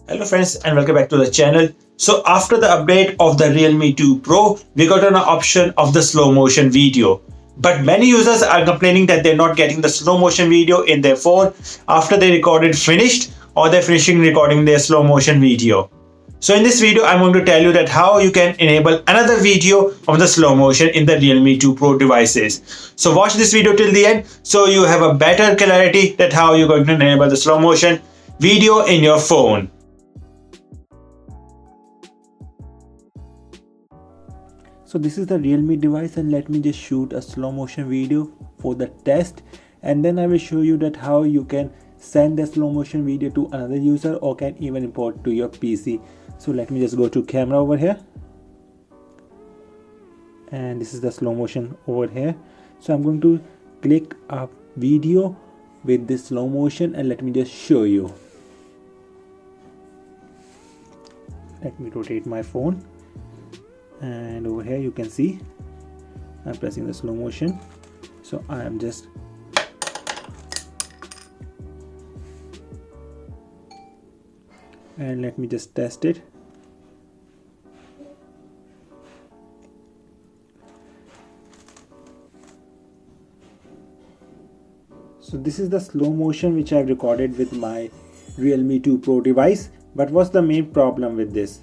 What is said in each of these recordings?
Hello friends and welcome back to the channel. So after the update of the Realme 2 Pro, we got an option of the slow motion video. But many users are complaining that they're not getting the slow motion video in their phone after they recorded finished or they're finishing recording their slow motion video. So in this video, I'm going to tell you that how you can enable another video of the slow motion in the Realme 2 Pro devices. So watch this video till the end so you have a better clarity that how you're going to enable the slow motion video in your phone. So this is the Realme device, and let me just shoot a slow motion video for the test, and then I will show you that how you can send the slow motion video to another user or can even import to your PC. So let me just go to camera over here, and this is the slow motion over here. So I'm going to click a video with this slow motion and let me just show you. Let me rotate my phone. And over here you can see I'm pressing the slow motion, so I am just and let me just test it. So this is the slow motion which I've recorded with my Realme 2 Pro device. But what's the main problem with this?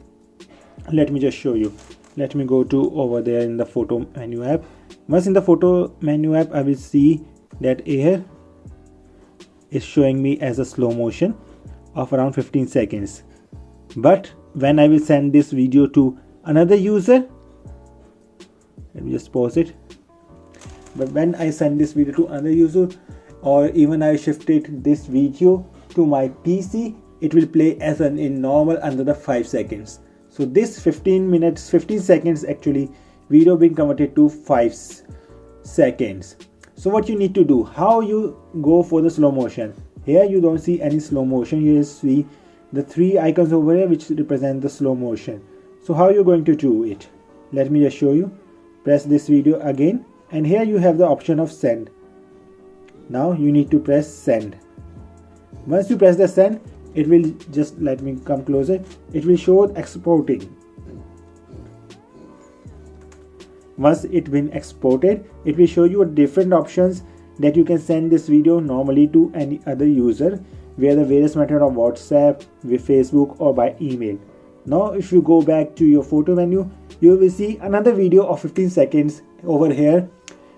Let me just show you. Let me go to over there in the photo menu app. Once in the photo menu app, I will see that here is showing me as a slow motion of around 15 seconds. But when I will send this video to another user, let me just pause it. But when I send this video to another user, or even I shifted this video to my PC, it will play as in normal under the 5 seconds. So this 15 seconds actually video being converted to 5 seconds. So what you need to do, how you go for the slow motion. Here you don't see any slow motion, you just see the 3 icons over here which represent the slow motion. So how you're going to do it? Let me just show you. Press this video again, and here you have the option of send. Now you need to press send. Once you press the send, it will just, let me come closer, it will show exporting. Once it been exported, it will show you different options that you can send this video normally to any other user via the various method of WhatsApp, with Facebook, or by email. Now if you go back to your photo menu, you will see another video of 15 seconds over here,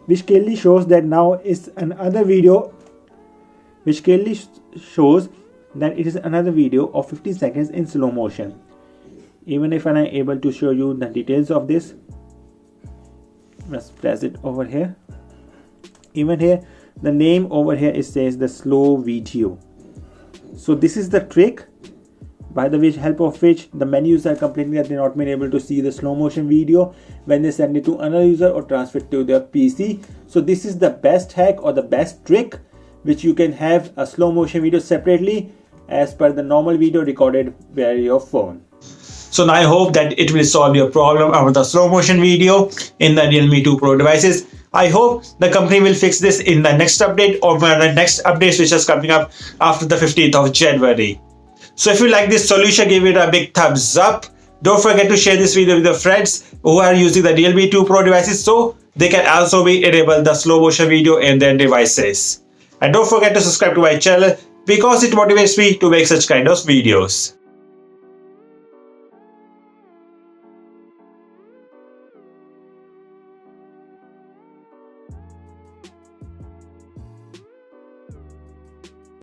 which clearly shows that now is another video, which clearly shows that it is another video of 15 seconds in slow motion. Even if I'm able to show you the details of this, let's press it over here. Even here the name over here, it says the slow video. So this is the trick by the help of which the many users are complaining that they're not been able to see the slow motion video when they send it to another user or transfer it to their PC. So this is the best hack or the best trick which you can have a slow motion video separately as per the normal video recorded via your phone. So now I hope that it will solve your problem about the slow motion video in the Realme 2 Pro devices. I hope the company will fix this in the next update or the next updates which is coming up after the 15th of January. So if you like this solution, give it a big thumbs up. Don't forget to share this video with your friends who are using the Realme 2 Pro devices so they can also be enable the slow motion video in their devices. And don't forget to subscribe to my channel because it motivates me to make such kind of videos.